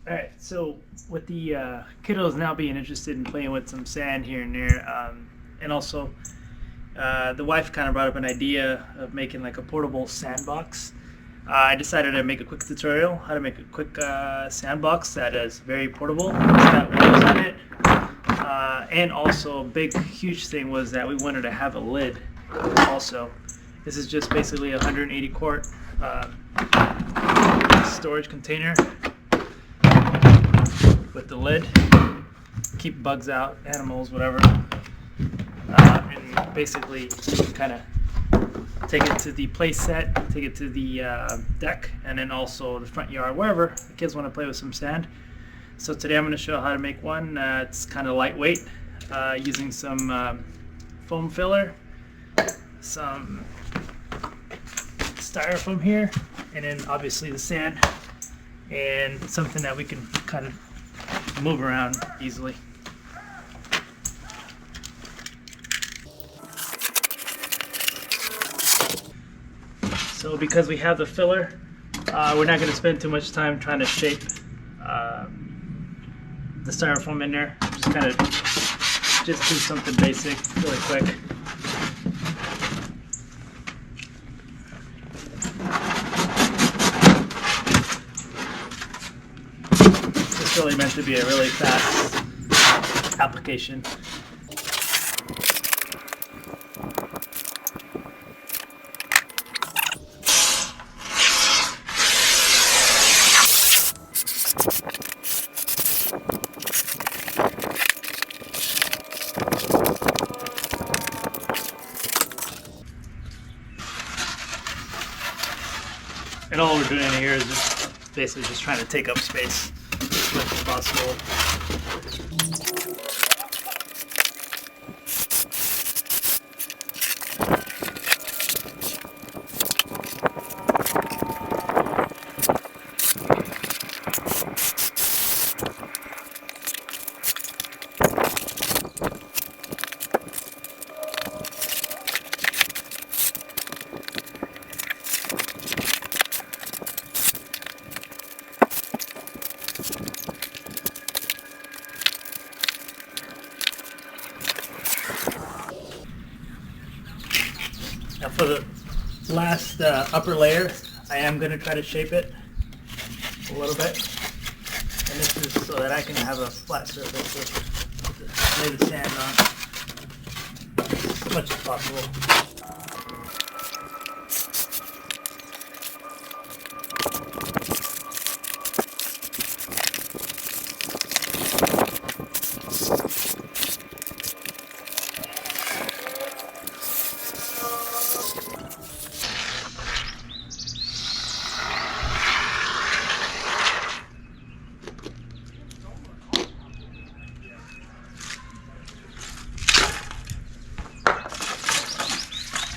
All right, so with the kiddos now being interested in playing with some sand here and there, and also the wife kind of brought up an idea of making like a portable sandbox. I decided to make a quick tutorial how to make a quick sandbox that is very portable. It's got windows on it, and also a big, huge thing was that we wanted to have a lid. Also, this is just basically a 180 quart storage container with the lid, keep bugs out, animals, whatever, and basically kind of take it to the play set, take it to the deck, and then also the front yard, wherever the kids want to play with some sand. So today I'm going to show how to make one that's kind of lightweight, using some foam filler, some styrofoam here, and then obviously the sand, and something that we can kind of move around easily. So because we have the filler, we're not going to spend too much time trying to shape the styrofoam in there. Just kind of just do something basic really quick. It's really meant to be a really fast application. And all we're doing here is just basically just trying to take up space as much as possible. Now for the last upper layer, I am going to try to shape it a little bit. And this is so that I can have a flat surface to lay the sand on as much as possible.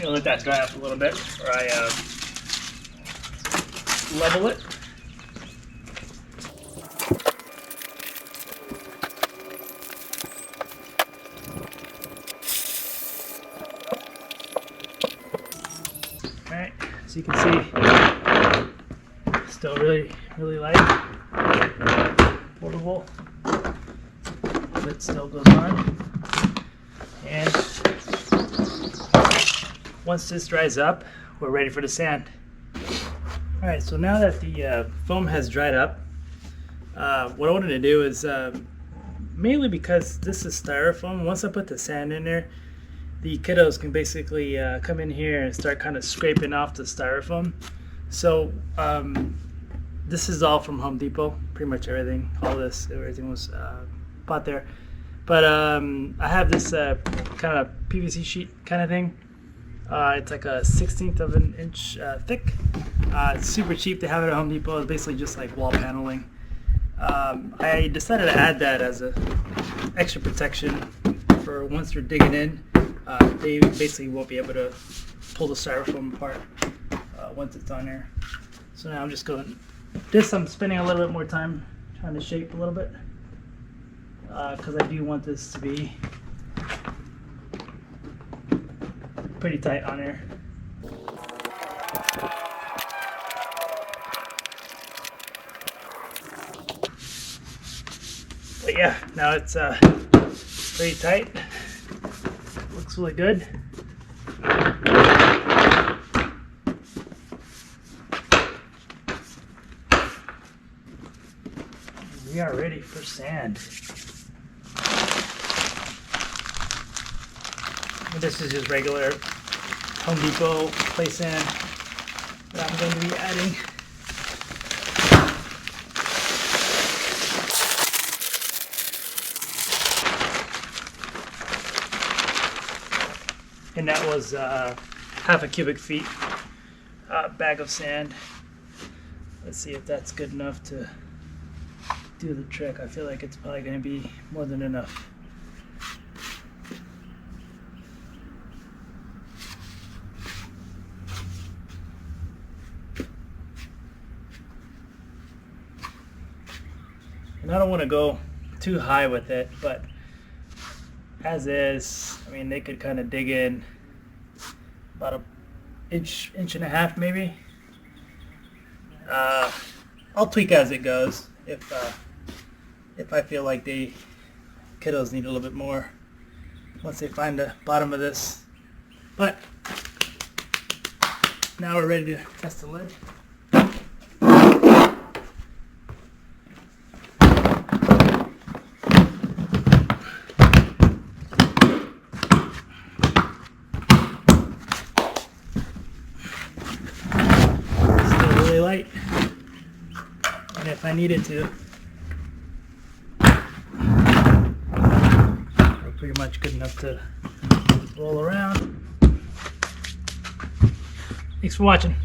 Let that dry up a little bit, or I level it. All right, so you can see, still really light, portable. It still goes on, and once this dries up, we're ready for the sand. All right, so now that the foam has dried up, what I wanted to do is, mainly because this is styrofoam, once I put the sand in there, the kiddos can basically come in here and start kind of scraping off the styrofoam. So this is all from Home Depot, pretty much everything, everything was bought there. But I have this kind of PVC sheet kind of thing. It's like a 1/16 of an inch thick. It's super cheap to have it at Home Depot. It's basically just like wall paneling. I decided to add that as a extra protection for once they're digging in. They basically won't be able to pull the styrofoam apart once it's on there. So now I'm just going. I'm spending a little bit more time trying to shape a little bit because I do want this to be pretty tight on there. right, yeah, now it's pretty tight. Looks really good. We are ready for sand. And this is just regular Home Depot clay sand that I'm going to be adding. And that was half a cubic feet bag of sand. Let's see if that's good enough to do the trick. I feel like it's probably going to be more than enough. And I don't want to go too high with it, but as is, I mean, they could kind of dig in about an inch and a half maybe. I'll tweak as it goes if I feel like the kiddos need a little bit more once they find the bottom of this. But now we're ready to test the lid. Light, and if I needed to, we're pretty much good enough to roll around. Thanks for watching.